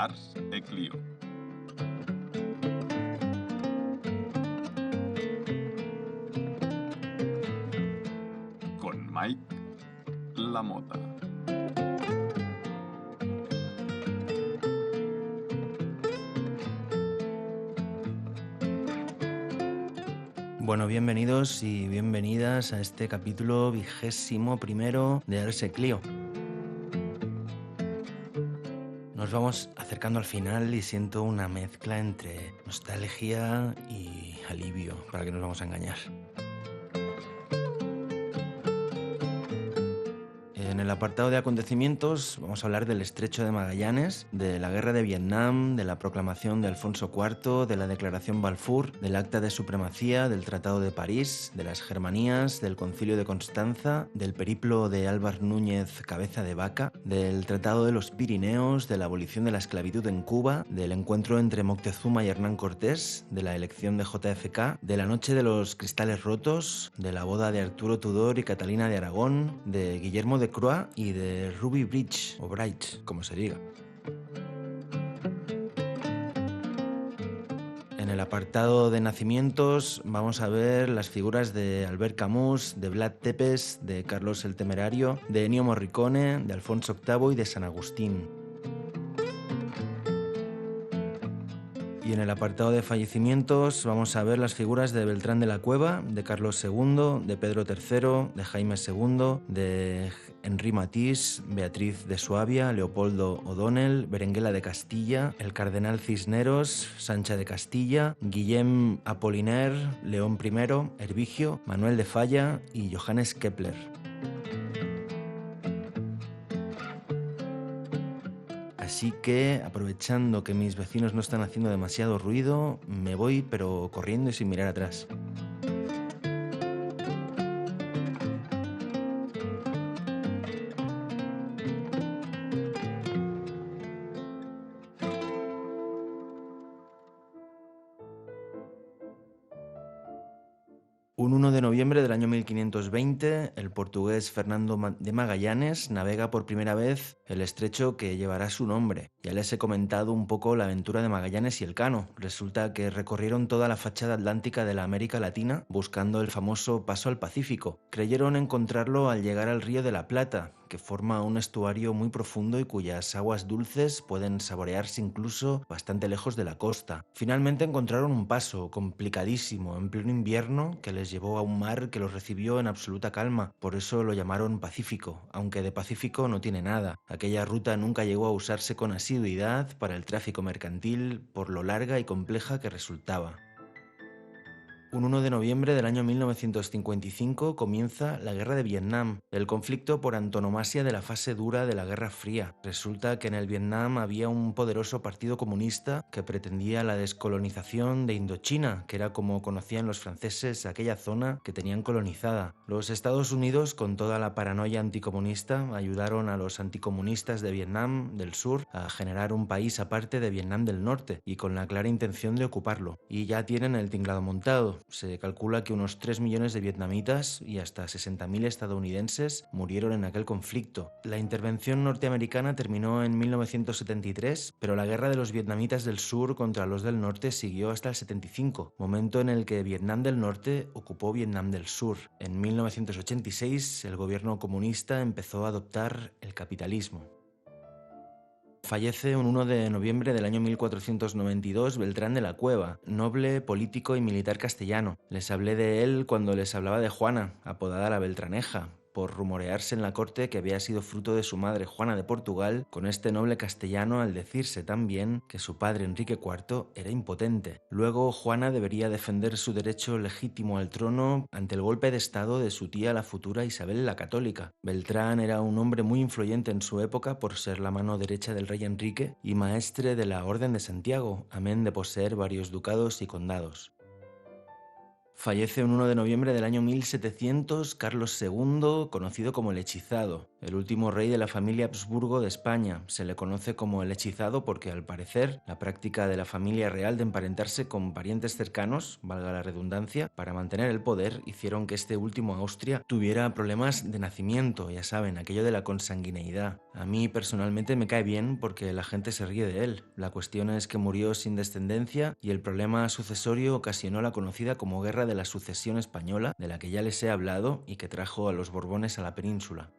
Ars e Clio. Con Mike Lamota. Bueno, bienvenidos y bienvenidas a este capítulo 21º de Ars e Clio. Nos vamos acercando al final y siento una mezcla entre nostalgia y alivio, para que nos vamos a engañar. En el apartado de acontecimientos vamos a hablar del Estrecho de Magallanes, de la Guerra de Vietnam, de la proclamación de Alfonso IV, de la Declaración Balfour, del Acta de Supremacía, del Tratado de París, de las Germanías, del Concilio de Constanza, del periplo de Álvar Núñez Cabeza de Vaca, del Tratado de los Pirineos, de la abolición de la esclavitud en Cuba, del encuentro entre Moctezuma y Hernán Cortés, de la elección de JFK, de la Noche de los Cristales Rotos, de la boda de Arturo Tudor y Catalina de Aragón, de Guillermo de Croix y de Ruby Bridge, o Bright, como se diga. En el apartado de nacimientos vamos a ver las figuras de Albert Camus, de Vlad Tepes, de Carlos el Temerario, de Ennio Morricone, de Alfonso VIII y de San Agustín. Y en el apartado de fallecimientos vamos a ver las figuras de Beltrán de la Cueva, de Carlos II, de Pedro III, de Jaime II, de Henri Matisse, Beatriz de Suabia, Leopoldo O'Donnell, Berenguela de Castilla, el Cardenal Cisneros, Sancha de Castilla, Guillem Apollinaire, León I, Hervigio, Manuel de Falla y Johannes Kepler. Así que, aprovechando que mis vecinos no están haciendo demasiado ruido, me voy pero corriendo y sin mirar atrás. Un 1 de noviembre del año 1520, el portugués Fernando de Magallanes navega por primera vez el estrecho que llevará su nombre. Ya les he comentado un poco la aventura de Magallanes y Elcano. Resulta que recorrieron toda la fachada atlántica de la América Latina buscando el famoso paso al Pacífico. Creyeron encontrarlo al llegar al Río de la Plata, que forma un estuario muy profundo y cuyas aguas dulces pueden saborearse incluso bastante lejos de la costa. Finalmente encontraron un paso complicadísimo en pleno invierno que les llevó a un mar que los recibió en absoluta calma. Por eso lo llamaron Pacífico, aunque de Pacífico no tiene nada. Aquella ruta nunca llegó a usarse con asiduidad para el tráfico mercantil por lo larga y compleja que resultaba. Un 1 de noviembre del año 1955 comienza la Guerra de Vietnam, el conflicto por antonomasia de la fase dura de la Guerra Fría. Resulta que en el Vietnam había un poderoso partido comunista que pretendía la descolonización de Indochina, que era como conocían los franceses aquella zona que tenían colonizada. Los Estados Unidos, con toda la paranoia anticomunista, ayudaron a los anticomunistas de Vietnam del Sur a generar un país aparte de Vietnam del Norte y con la clara intención de ocuparlo. Y ya tienen el tinglado montado. Se calcula que unos 3 millones de vietnamitas y hasta 60.000 estadounidenses murieron en aquel conflicto. La intervención norteamericana terminó en 1973, pero la guerra de los vietnamitas del sur contra los del norte siguió hasta el 75, momento en el que Vietnam del Norte ocupó Vietnam del Sur. En 1986, el gobierno comunista empezó a adoptar el capitalismo. Fallece un 1 de noviembre del año 1492 Beltrán de la Cueva, noble, político y militar castellano. Les hablé de él cuando les hablaba de Juana, apodada la Beltraneja, por rumorearse en la corte que había sido fruto de su madre Juana de Portugal con este noble castellano, al decirse también que su padre Enrique IV era impotente. Luego Juana debería defender su derecho legítimo al trono ante el golpe de estado de su tía, la futura Isabel la Católica. Beltrán era un hombre muy influyente en su época por ser la mano derecha del rey Enrique y maestre de la Orden de Santiago, amén de poseer varios ducados y condados. Fallece un 1 de noviembre del año 1700 Carlos II, conocido como el Hechizado. el último rey de la familia Habsburgo de España. Se le conoce como el hechizado porque, al parecer, la práctica de la familia real de emparentarse con parientes cercanos, valga la redundancia, para mantener el poder, hicieron que este último Austria tuviera problemas de nacimiento, ya saben, aquello de la consanguineidad. A mí personalmente me cae bien porque la gente se ríe de él. La cuestión es que murió sin descendencia y el problema sucesorio ocasionó la conocida como Guerra de la Sucesión Española, de la que ya les he hablado y que trajo a los Borbones a la península.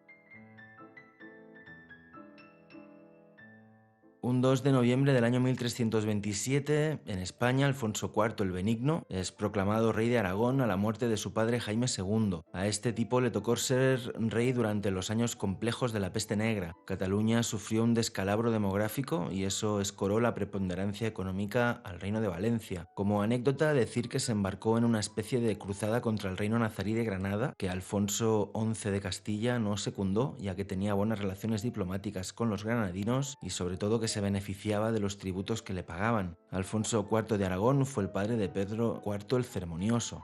Un 2 de noviembre del año 1327, en España, Alfonso IV el Benigno es proclamado rey de Aragón a la muerte de su padre Jaime II. A este tipo le tocó ser rey durante los años complejos de la peste negra. Cataluña sufrió un descalabro demográfico y eso escoró la preponderancia económica al reino de Valencia. Como anécdota, decir que se embarcó en una especie de cruzada contra el reino nazarí de Granada, que Alfonso XI de Castilla no secundó, ya que tenía buenas relaciones diplomáticas con los granadinos y sobre todo que se beneficiaba de los tributos que le pagaban. Alfonso IV de Aragón fue el padre de Pedro IV el Ceremonioso.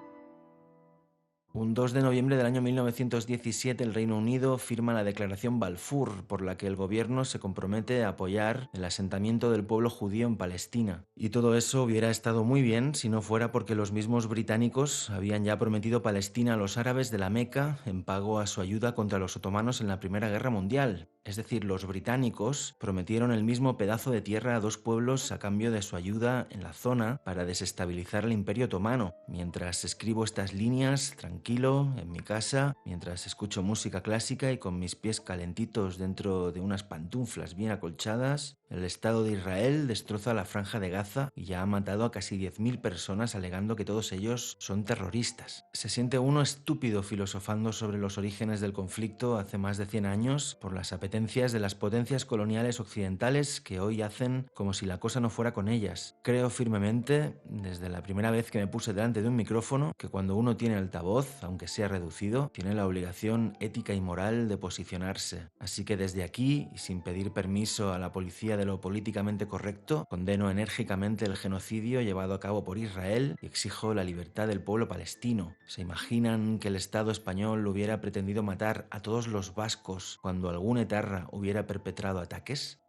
Un 2 de noviembre del año 1917 el Reino Unido firma la Declaración Balfour, por la que el gobierno se compromete a apoyar el asentamiento del pueblo judío en Palestina. Y todo eso hubiera estado muy bien si no fuera porque los mismos británicos habían ya prometido Palestina a los árabes de la Meca en pago a su ayuda contra los otomanos en la Primera Guerra Mundial. Es decir, los británicos prometieron el mismo pedazo de tierra a dos pueblos a cambio de su ayuda en la zona para desestabilizar el Imperio Otomano. Mientras escribo estas líneas, tranquilo, en mi casa, mientras escucho música clásica y con mis pies calentitos dentro de unas pantuflas bien acolchadas, el Estado de Israel destroza la Franja de Gaza y ya ha matado a casi 10.000 personas alegando que todos ellos son terroristas. Se siente uno estúpido filosofando sobre los orígenes del conflicto hace más de 100 años por las apetencias de las potencias coloniales occidentales que hoy hacen como si la cosa no fuera con ellas. Creo firmemente, desde la primera vez que me puse delante de un micrófono, que cuando uno tiene altavoz, aunque sea reducido, tiene la obligación ética y moral de posicionarse. Así que desde aquí, y sin pedir permiso a la policía de lo políticamente correcto, condeno enérgicamente el genocidio llevado a cabo por Israel y exijo la libertad del pueblo palestino. ¿Se imaginan que el Estado español hubiera pretendido matar a todos los vascos cuando algún etarra hubiera perpetrado ataques?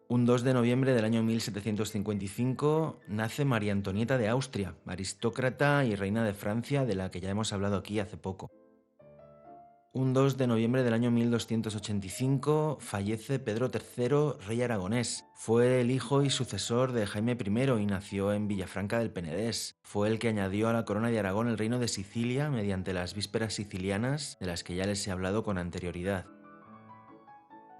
Un 2 de noviembre del año 1755 nace María Antonieta de Austria, aristócrata y reina de Francia de la que ya hemos hablado aquí hace poco. Un 2 de noviembre del año 1285 fallece Pedro III, rey aragonés. Fue el hijo y sucesor de Jaime I y nació en Villafranca del Penedés. Fue el que añadió a la corona de Aragón el reino de Sicilia mediante las vísperas sicilianas, de las que ya les he hablado con anterioridad.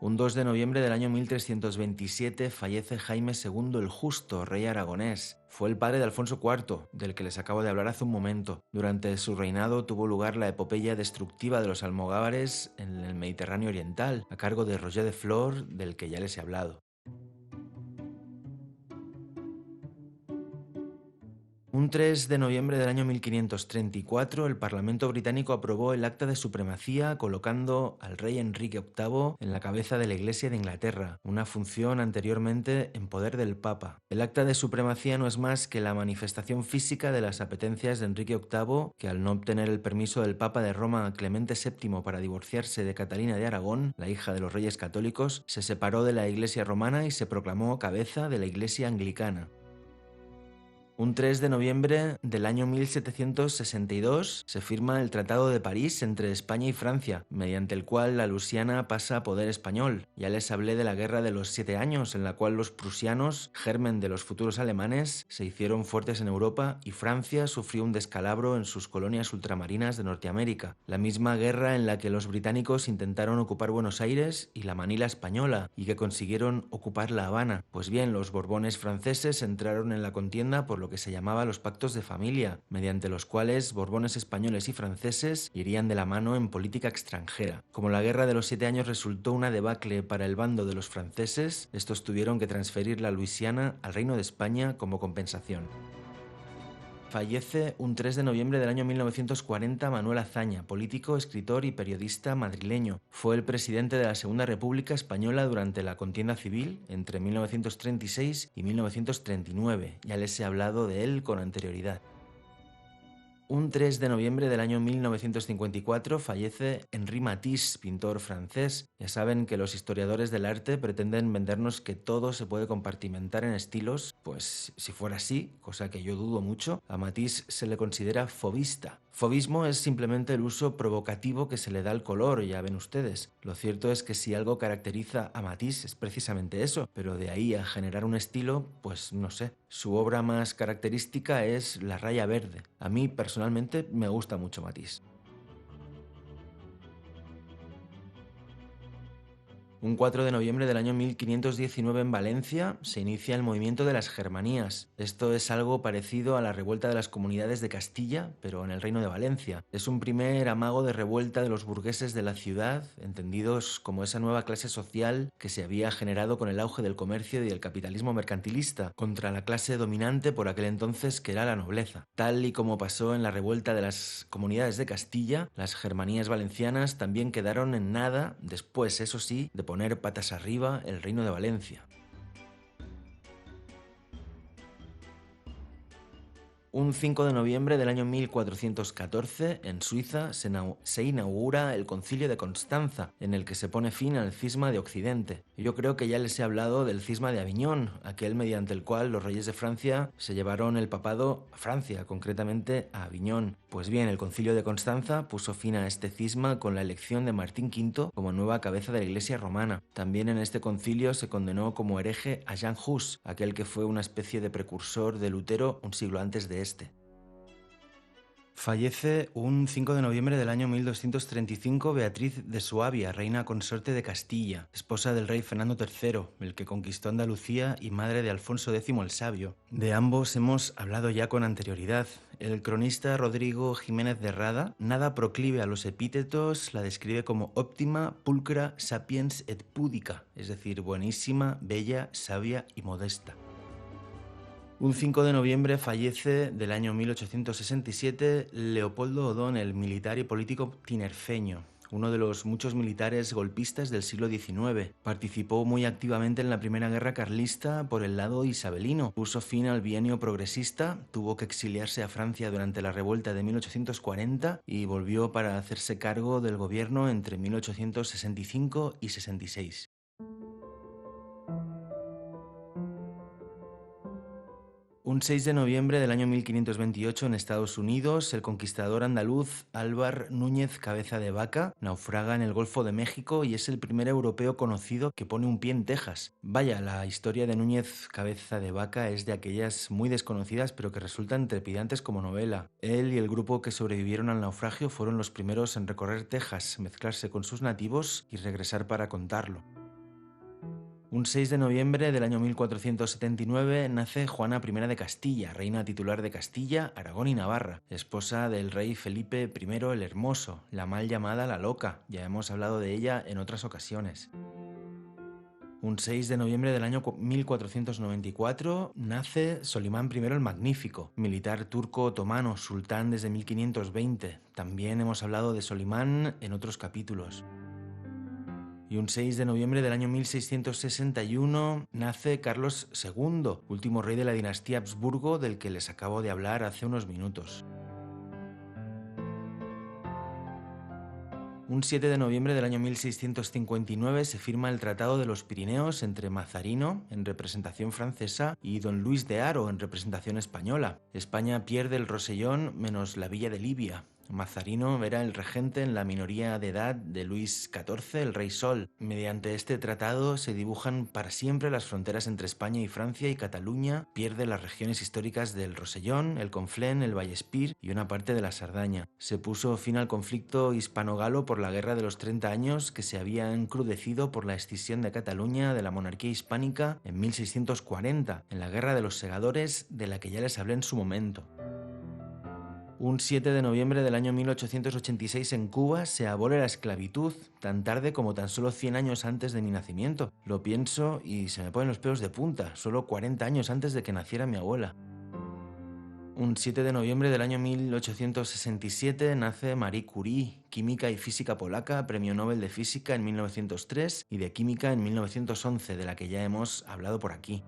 Un 2 de noviembre del año 1327 fallece Jaime II el Justo, rey aragonés. Fue el padre de Alfonso IV, del que les acabo de hablar hace un momento. Durante su reinado tuvo lugar la epopeya destructiva de los almogávares en el Mediterráneo oriental, a cargo de Roger de Flor, del que ya les he hablado. Un 3 de noviembre del año 1534, el Parlamento británico aprobó el Acta de Supremacía colocando al rey Enrique VIII en la cabeza de la Iglesia de Inglaterra, una función anteriormente en poder del Papa. El Acta de Supremacía no es más que la manifestación física de las apetencias de Enrique VIII, que al no obtener el permiso del Papa de Roma Clemente VII para divorciarse de Catalina de Aragón, la hija de los reyes católicos, se separó de la Iglesia romana y se proclamó cabeza de la Iglesia anglicana. Un 3 de noviembre del año 1762 se firma el Tratado de París entre España y Francia, mediante el cual la Luisiana pasa a poder español. Ya les hablé de la Guerra de los 7 años, en la cual los prusianos, germen de los futuros alemanes, se hicieron fuertes en Europa y Francia sufrió un descalabro en sus colonias ultramarinas de Norteamérica. La misma guerra en la que los británicos intentaron ocupar Buenos Aires y la Manila española, y que consiguieron ocupar La Habana. Pues bien, los Borbones franceses entraron en la contienda por lo que se llamaba los pactos de familia, mediante los cuales Borbones españoles y franceses irían de la mano en política extranjera. Como la Guerra de los 7 años resultó una debacle para el bando de los franceses, estos tuvieron que transferir la Luisiana al Reino de España como compensación. Fallece un 3 de noviembre del año 1940 Manuel Azaña, político, escritor y periodista madrileño. Fue el presidente de la Segunda República Española durante la contienda civil entre 1936 y 1939. Ya les he hablado de él con anterioridad. Un 3 de noviembre del año 1954 fallece Henri Matisse, pintor francés. Ya saben que los historiadores del arte pretenden vendernos que todo se puede compartimentar en estilos, pues si fuera así, cosa que yo dudo mucho, a Matisse se le considera fauvista. Fauvismo es simplemente el uso provocativo que se le da al color, ya ven ustedes. Lo cierto es que si algo caracteriza a Matisse es precisamente eso, pero de ahí a generar un estilo, pues no sé. Su obra más característica es La raya verde. A mí personalmente me gusta mucho Matisse. Un 4 de noviembre del año 1519 en Valencia se inicia el movimiento de las Germanías. Esto es algo parecido a la revuelta de las comunidades de Castilla, pero en el Reino de Valencia. Es un primer amago de revuelta de los burgueses de la ciudad, entendidos como esa nueva clase social que se había generado con el auge del comercio y el capitalismo mercantilista, contra la clase dominante por aquel entonces que era la nobleza. Tal y como pasó en la revuelta de las comunidades de Castilla, las Germanías valencianas también quedaron en nada, después, eso sí, de poner patas arriba el Reino de Valencia. Un 5 de noviembre del año 1414, en Suiza, se inaugura el Concilio de Constanza, en el que se pone fin al cisma de Occidente. Yo creo que ya les he hablado del cisma de Aviñón, aquel mediante el cual los reyes de Francia se llevaron el papado a Francia, concretamente a Aviñón. Pues bien, el Concilio de Constanza puso fin a este cisma con la elección de Martín V como nueva cabeza de la Iglesia romana. También en este concilio se condenó como hereje a Jan Hus, aquel que fue una especie de precursor de Lutero un siglo antes de este. Fallece un 5 de noviembre del año 1235 Beatriz de Suabia, reina consorte de Castilla, esposa del rey Fernando III, el que conquistó Andalucía y madre de Alfonso X el Sabio. De ambos hemos hablado ya con anterioridad. El cronista Rodrigo Jiménez de Rada, nada proclive a los epítetos, la describe como óptima, pulcra, sapiens et pudica, es decir, buenísima, bella, sabia y modesta. Un 5 de noviembre fallece del año 1867 Leopoldo O'Donnell, militar y político tinerfeño, uno de los muchos militares golpistas del siglo XIX. Participó muy activamente en la Primera Guerra Carlista por el lado isabelino. Puso fin al bienio progresista, tuvo que exiliarse a Francia durante la revuelta de 1840 y volvió para hacerse cargo del gobierno entre 1865 y 66. Un 6 de noviembre del año 1528 en Estados Unidos, el conquistador andaluz Álvar Núñez Cabeza de Vaca naufraga en el Golfo de México y es el primer europeo conocido que pone un pie en Texas. Vaya, la historia de Núñez Cabeza de Vaca es de aquellas muy desconocidas pero que resultan trepidantes como novela. Él y el grupo que sobrevivieron al naufragio fueron los primeros en recorrer Texas, mezclarse con sus nativos y regresar para contarlo. Un 6 de noviembre del año 1479 nace Juana I de Castilla, reina titular de Castilla, Aragón y Navarra, esposa del rey Felipe I el Hermoso, la mal llamada la Loca, ya hemos hablado de ella en otras ocasiones. Un 6 de noviembre del año 1494 nace Solimán I el Magnífico, militar turco otomano, sultán desde 1520. También hemos hablado de Solimán en otros capítulos. Y un 6 de noviembre del año 1661 nace Carlos II, último rey de la dinastía Habsburgo del que les acabo de hablar hace unos minutos. Un 7 de noviembre del año 1659 se firma el Tratado de los Pirineos entre Mazarino, en representación francesa, y don Luis de Haro, en representación española. España pierde el Rosellón menos la villa de Libia. Mazarino era el regente en la minoría de edad de Luis XIV, el Rey Sol. Mediante este tratado se dibujan para siempre las fronteras entre España y Francia, y Cataluña pierde las regiones históricas del Rosellón, el Conflent, el Vallespir y una parte de la Sardaña. Se puso fin al conflicto hispano-galo por la Guerra de los 30 años que se había encrudecido por la escisión de Cataluña de la monarquía hispánica en 1640, en la Guerra de los Segadores de la que ya les hablé en su momento. Un 7 de noviembre del año 1886 en Cuba se abole la esclavitud, tan tarde como tan solo 100 años antes de mi nacimiento. Lo pienso y se me ponen los pelos de punta, solo 40 años antes de que naciera mi abuela. Un 7 de noviembre del año 1867 nace Marie Curie, química y física polaca, premio Nobel de Física en 1903 y de Química en 1911, de la que ya hemos hablado por aquí.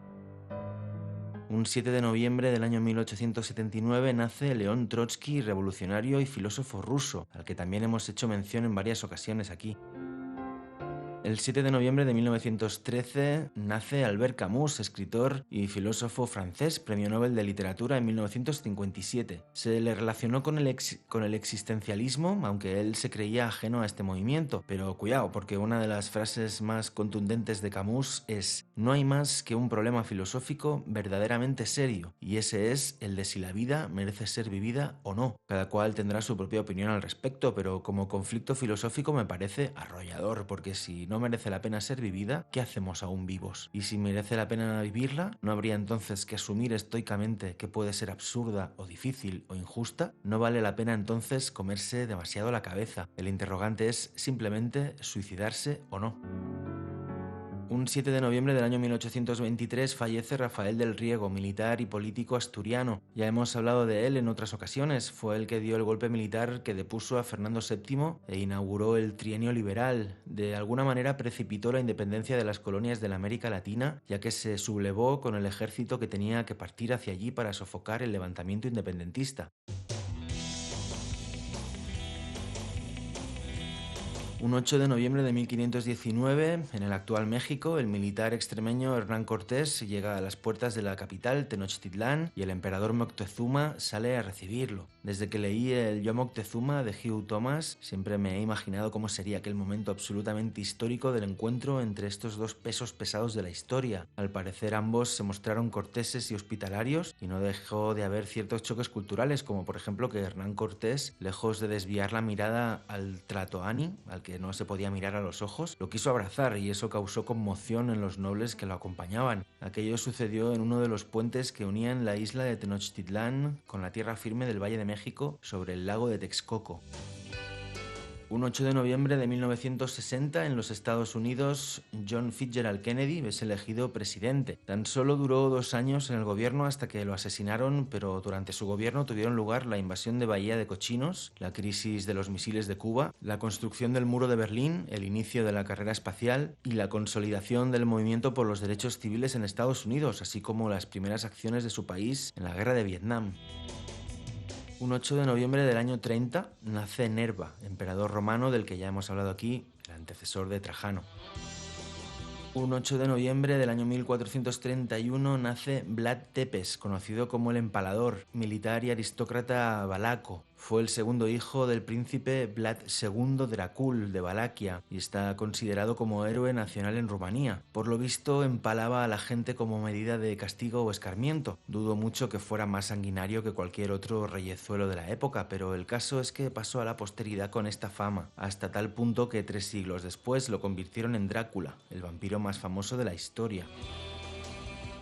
Un 7 de noviembre del año 1879 nace León Trotsky, revolucionario y filósofo ruso, al que también hemos hecho mención en varias ocasiones aquí. El 7 de noviembre de 1913 nace Albert Camus, escritor y filósofo francés, premio Nobel de Literatura en 1957. Se le relacionó con el existencialismo, aunque él se creía ajeno a este movimiento. Pero cuidado, porque una de las frases más contundentes de Camus es: no hay más que un problema filosófico verdaderamente serio, y ese es el de si la vida merece ser vivida o no. Cada cual tendrá su propia opinión al respecto, pero como conflicto filosófico me parece arrollador, porque si no merece la pena ser vivida, ¿qué hacemos aún vivos? Y si merece la pena vivirla, ¿no habría entonces que asumir estoicamente que puede ser absurda o difícil o injusta? ¿No vale la pena entonces comerse demasiado la cabeza? El interrogante es simplemente suicidarse o no. Un 7 de noviembre del año 1823 fallece Rafael del Riego, militar y político asturiano. Ya hemos hablado de él en otras ocasiones. Fue el que dio el golpe militar que depuso a Fernando VII e inauguró el trienio liberal. De alguna manera precipitó la independencia de las colonias de la América Latina, ya que se sublevó con el ejército que tenía que partir hacia allí para sofocar el levantamiento independentista. Un 8 de noviembre de 1519, en el actual México, el militar extremeño Hernán Cortés llega a las puertas de la capital, Tenochtitlán, y el emperador Moctezuma sale a recibirlo. Desde que leí el Yo Moctezuma de Hugh Thomas, siempre me he imaginado cómo sería aquel momento absolutamente histórico del encuentro entre estos dos pesos pesados de la historia. Al parecer ambos se mostraron corteses y hospitalarios, y no dejó de haber ciertos choques culturales, como por ejemplo que Hernán Cortés, lejos de desviar la mirada al Tlatoani, al que no se podía mirar a los ojos, lo quiso abrazar, y eso causó conmoción en los nobles que lo acompañaban. Aquello sucedió en uno de los puentes que unían la isla de Tenochtitlán con la tierra firme del Valle de México sobre el lago de Texcoco. Un 8 de noviembre de 1960, en los Estados Unidos, John Fitzgerald Kennedy es elegido presidente. Tan solo duró 2 años en el gobierno hasta que lo asesinaron, pero durante su gobierno tuvieron lugar la invasión de Bahía de Cochinos, la crisis de los misiles de Cuba, la construcción del muro de Berlín, el inicio de la carrera espacial y la consolidación del movimiento por los derechos civiles en Estados Unidos, así como las primeras acciones de su país en la guerra de Vietnam. Un 8 de noviembre del año 30 nace Nerva, emperador romano del que ya hemos hablado aquí, el antecesor de Trajano. Un 8 de noviembre del año 1431 nace Vlad Tepes, conocido como el Empalador, militar y aristócrata valaco. Fue el segundo hijo del príncipe Vlad II Dracul de Valaquia y está considerado como héroe nacional en Rumanía. Por lo visto, empalaba a la gente como medida de castigo o escarmiento. Dudo mucho que fuera más sanguinario que cualquier otro reyezuelo de la época, pero el caso es que pasó a la posteridad con esta fama, hasta tal punto que 3 siglos después lo convirtieron en Drácula, el vampiro más famoso de la historia.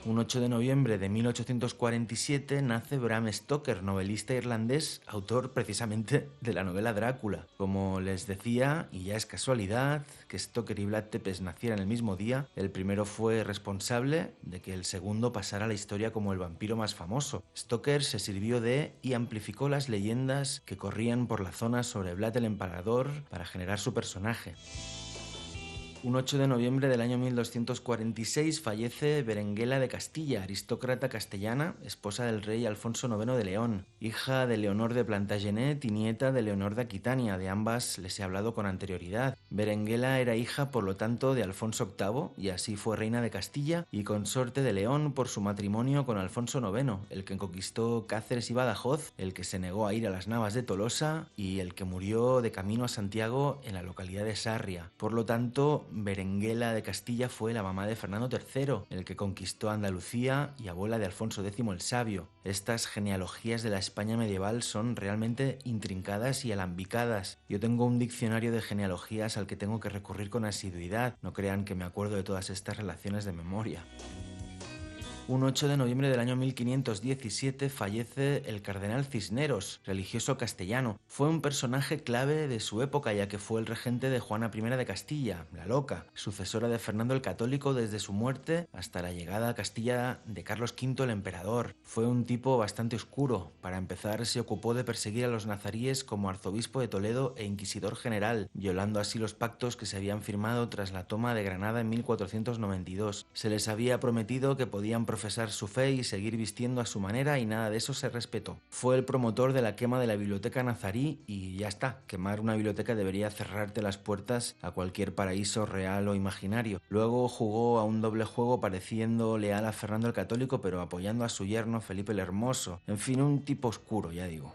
Un 8 de noviembre de 1847 nace Bram Stoker, novelista irlandés, autor precisamente de la novela Drácula. Como les decía, y ya es casualidad, que Stoker y Vlad Tepes nacieran el mismo día, el primero fue responsable de que el segundo pasara a la historia como el vampiro más famoso. Stoker se sirvió de y amplificó las leyendas que corrían por la zona sobre Vlad el Empalador para generar su personaje. Un 8 de noviembre del año 1246 fallece Berenguela de Castilla, aristócrata castellana, esposa del rey Alfonso IX de León, hija de Leonor de Plantagenet y nieta de Leonor de Aquitania. De ambas les he hablado con anterioridad. Berenguela era hija, por lo tanto, de Alfonso VIII y así fue reina de Castilla y consorte de León por su matrimonio con Alfonso IX, el que conquistó Cáceres y Badajoz, el que se negó a ir a las Navas de Tolosa y el que murió de camino a Santiago en la localidad de Sarria. Por lo tanto, Berenguela de Castilla fue la mamá de Fernando III, el que conquistó Andalucía, y abuela de Alfonso X el Sabio. Estas genealogías de la España medieval son realmente intrincadas y alambicadas. Yo tengo un diccionario de genealogías al que tengo que recurrir con asiduidad. No crean que me acuerdo de todas estas relaciones de memoria. Un 8 de noviembre del año 1517 fallece el cardenal Cisneros, religioso castellano. Fue un personaje clave de su época, ya que fue el regente de Juana I de Castilla, la Loca, sucesora de Fernando el Católico desde su muerte hasta la llegada a Castilla de Carlos V el Emperador. Fue un tipo bastante oscuro. Para empezar, se ocupó de perseguir a los nazaríes como arzobispo de Toledo e inquisidor general, violando así los pactos que se habían firmado tras la toma de Granada en 1492. Se les había prometido que podían profesar su fe y seguir vistiendo a su manera y nada de eso se respetó. Fue el promotor de la quema de la biblioteca nazarí y ya está, quemar una biblioteca debería cerrarte las puertas a cualquier paraíso real o imaginario. Luego jugó a un doble juego pareciendo leal a Fernando el Católico pero apoyando a su yerno Felipe el Hermoso. En fin, un tipo oscuro, ya digo.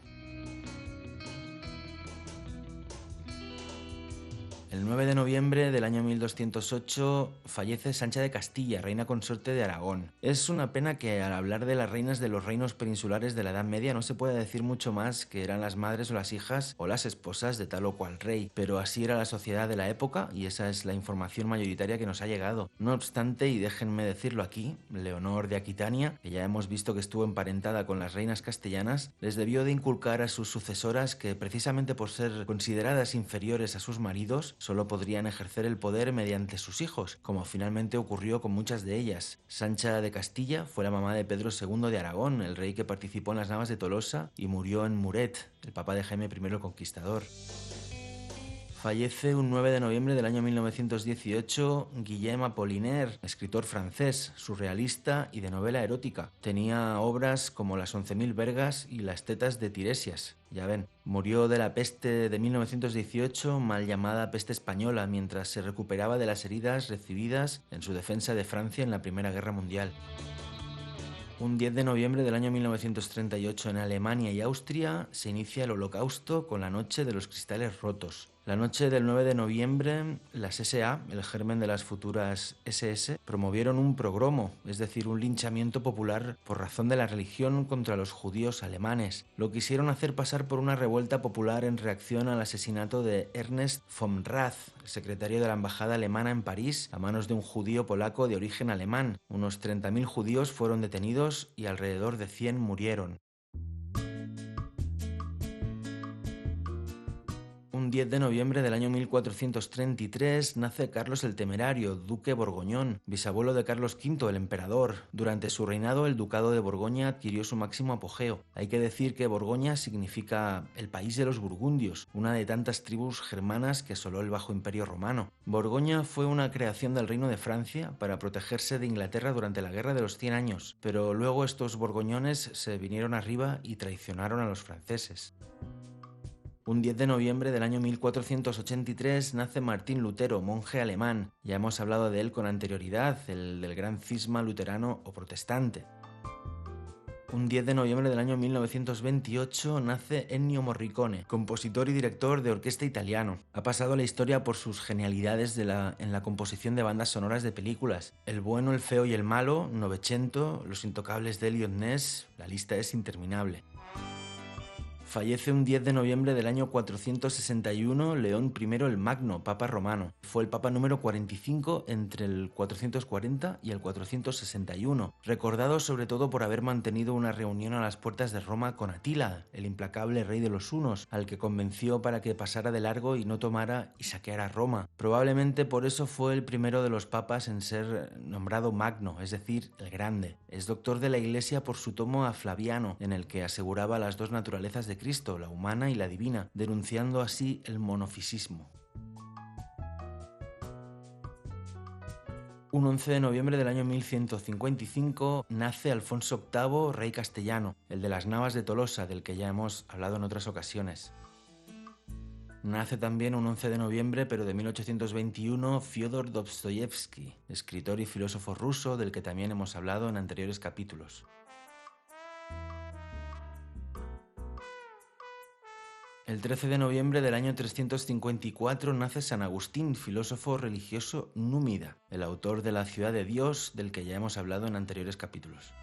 El 9 de noviembre del año 1208 fallece Sancha de Castilla, reina consorte de Aragón. Es una pena que al hablar de las reinas de los reinos peninsulares de la Edad Media no se pueda decir mucho más que eran las madres o las hijas o las esposas de tal o cual rey, pero así era la sociedad de la época y esa es la información mayoritaria que nos ha llegado. No obstante, y déjenme decirlo aquí, Leonor de Aquitania, que ya hemos visto que estuvo emparentada con las reinas castellanas, les debió de inculcar a sus sucesoras que precisamente por ser consideradas inferiores a sus maridos, solo podrían ejercer el poder mediante sus hijos, como finalmente ocurrió con muchas de ellas. Sancha de Castilla fue la mamá de Pedro II de Aragón, el rey que participó en las navas de Tolosa y murió en Muret, el papá de Jaime I el Conquistador. Fallece un 9 de noviembre del año 1918 Guillaume Apollinaire, escritor francés, surrealista y de novela erótica. Tenía obras como Las 11.000 vergas y Las tetas de Tiresias. Ya ven, murió de la peste de 1918, mal llamada peste española, mientras se recuperaba de las heridas recibidas en su defensa de Francia en la Primera Guerra Mundial. Un 10 de noviembre del año 1938 en Alemania y Austria se inicia el Holocausto con la Noche de los Cristales Rotos. La noche del 9 de noviembre, las SA, el germen de las futuras SS, promovieron un pogromo, es decir, un linchamiento popular por razón de la religión contra los judíos alemanes. Lo quisieron hacer pasar por una revuelta popular en reacción al asesinato de Ernest von Rath, secretario de la embajada alemana en París, a manos de un judío polaco de origen alemán. Unos 30.000 judíos fueron detenidos y alrededor de 100 murieron. Un 10 de noviembre del año 1433 nace Carlos el Temerario, duque borgoñón, bisabuelo de Carlos V, el emperador. Durante su reinado el ducado de Borgoña adquirió su máximo apogeo. Hay que decir que Borgoña significa el país de los burgundios, una de tantas tribus germanas que asoló el Bajo Imperio Romano. Borgoña fue una creación del Reino de Francia para protegerse de Inglaterra durante la Guerra de los 100 años, pero luego estos borgoñones se vinieron arriba y traicionaron a los franceses. Un 10 de noviembre del año 1483 nace Martín Lutero, monje alemán. Ya hemos hablado de él con anterioridad, el del gran cisma luterano o protestante. Un 10 de noviembre del año 1928 nace Ennio Morricone, compositor y director de orquesta italiano. Ha pasado a la historia por sus genialidades en la composición de bandas sonoras de películas. El bueno, el feo y el malo, Novecento, Los intocables de Elliot Ness, la lista es interminable. Fallece un 10 de noviembre del año 461 León I el Magno, Papa romano. Fue el Papa número 45 entre el 440 y el 461, recordado sobre todo por haber mantenido una reunión a las puertas de Roma con Atila, el implacable rey de los hunos, al que convenció para que pasara de largo y no tomara y saqueara Roma. Probablemente por eso fue el primero de los papas en ser nombrado Magno, es decir, el Grande. Es doctor de la Iglesia por su tomo a Flaviano, en el que aseguraba las dos naturalezas de Cristo, la humana y la divina, denunciando así el monofisismo. Un 11 de noviembre del año 1155 nace Alfonso VIII, rey castellano, el de las Navas de Tolosa, del que ya hemos hablado en otras ocasiones. Nace también un 11 de noviembre, pero de 1821, Fyodor Dostoyevsky, escritor y filósofo ruso, del que también hemos hablado en anteriores capítulos. El 13 de noviembre del año 354 nace San Agustín, filósofo religioso númida, el autor de La ciudad de Dios, del que ya hemos hablado en anteriores capítulos.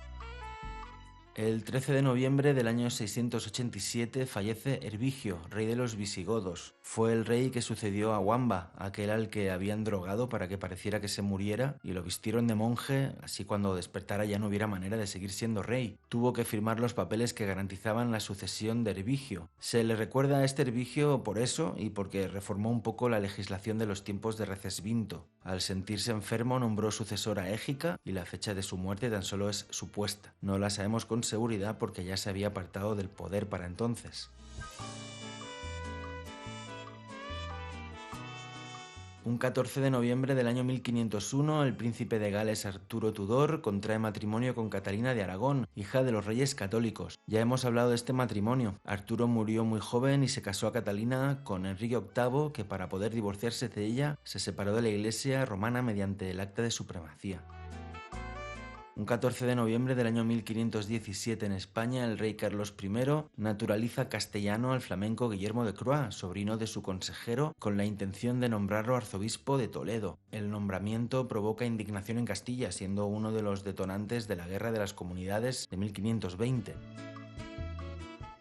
El 13 de noviembre del año 687 fallece Hervigio, rey de los visigodos. Fue el rey que sucedió a Wamba, aquel al que habían drogado para que pareciera que se muriera y lo vistieron de monje, así cuando despertara ya no hubiera manera de seguir siendo rey. Tuvo que firmar los papeles que garantizaban la sucesión de Hervigio. Se le recuerda a este Hervigio por eso y porque reformó un poco la legislación de los tiempos de Recesvinto. Al sentirse enfermo nombró sucesora a Égica y la fecha de su muerte tan solo es supuesta. No la sabemos con seguridad porque ya se había apartado del poder para entonces. Un 14 de noviembre del año 1501, el príncipe de Gales Arturo Tudor contrae matrimonio con Catalina de Aragón, hija de los reyes católicos. Ya hemos hablado de este matrimonio. Arturo murió muy joven y se casó a Catalina con Enrique VIII, que para poder divorciarse de ella, se separó de la Iglesia romana mediante el Acta de Supremacía. Un 14 de noviembre del año 1517 en España, el rey Carlos I naturaliza castellano al flamenco Guillermo de Croix, sobrino de su consejero, con la intención de nombrarlo arzobispo de Toledo. El nombramiento provoca indignación en Castilla, siendo uno de los detonantes de la Guerra de las Comunidades de 1520.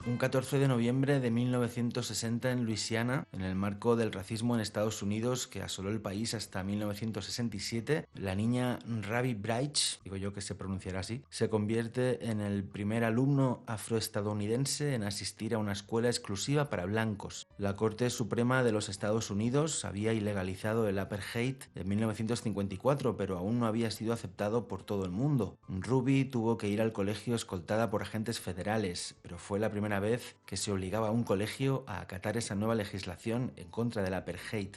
Un 14 de noviembre de 1960 en Luisiana, en el marco del racismo en Estados Unidos que asoló el país hasta 1967, la niña Ravi Braich, digo yo que se pronunciará así, se convierte en el primer alumno afroestadounidense en asistir a una escuela exclusiva para blancos. La Corte Suprema de los Estados Unidos había ilegalizado el apartheid en 1954, pero aún no había sido aceptado por todo el mundo. Ruby tuvo que ir al colegio escoltada por agentes federales, pero fue la primera vez que se obligaba a un colegio a acatar esa nueva legislación en contra del apartheid.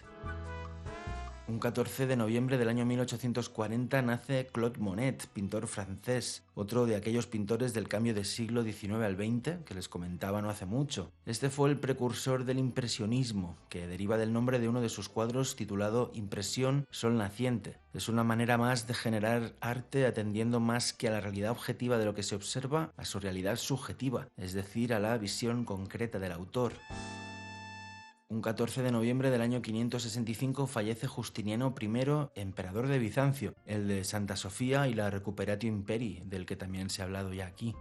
Un 14 de noviembre del año 1840 nace Claude Monet, pintor francés, otro de aquellos pintores del cambio de siglo XIX al XX que les comentaba no hace mucho. Este fue el precursor del impresionismo, que deriva del nombre de uno de sus cuadros titulado Impresión Sol Naciente. Es una manera más de generar arte atendiendo más que a la realidad objetiva de lo que se observa, a su realidad subjetiva, es decir, a la visión concreta del autor. Un 14 de noviembre del año 565 fallece Justiniano I, emperador de Bizancio, el de Santa Sofía y la Recuperatio Imperii, del que también se ha hablado ya aquí.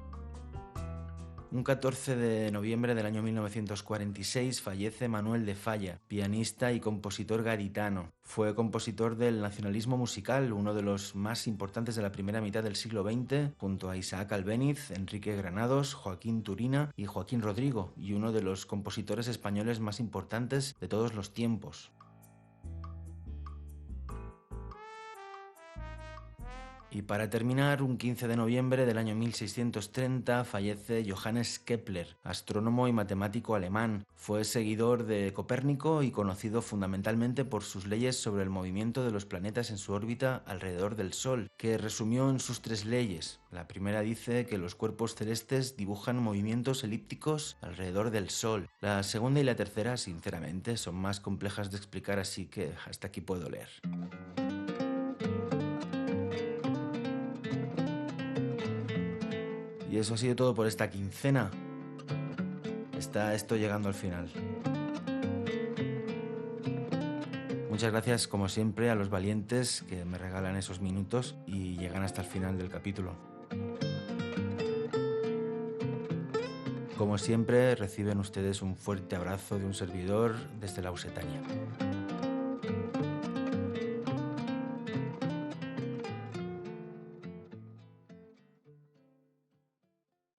Un 14 de noviembre del año 1946 fallece Manuel de Falla, pianista y compositor gaditano. Fue compositor del nacionalismo musical, uno de los más importantes de la primera mitad del siglo XX, junto a Isaac Albéniz, Enrique Granados, Joaquín Turina y Joaquín Rodrigo, y uno de los compositores españoles más importantes de todos los tiempos. Y para terminar, un 15 de noviembre del año 1630 fallece Johannes Kepler, astrónomo y matemático alemán. Fue seguidor de Copérnico y conocido fundamentalmente por sus leyes sobre el movimiento de los planetas en su órbita alrededor del Sol, que resumió en sus 3 leyes. La primera dice que los cuerpos celestes dibujan movimientos elípticos alrededor del Sol. La segunda y la tercera, sinceramente, son más complejas de explicar, así que hasta aquí puedo leer. Y eso ha sido todo por esta quincena. Está esto llegando al final. Muchas gracias, como siempre, a los valientes que me regalan esos minutos y llegan hasta el final del capítulo. Como siempre, reciben ustedes un fuerte abrazo de un servidor desde la Aussetania.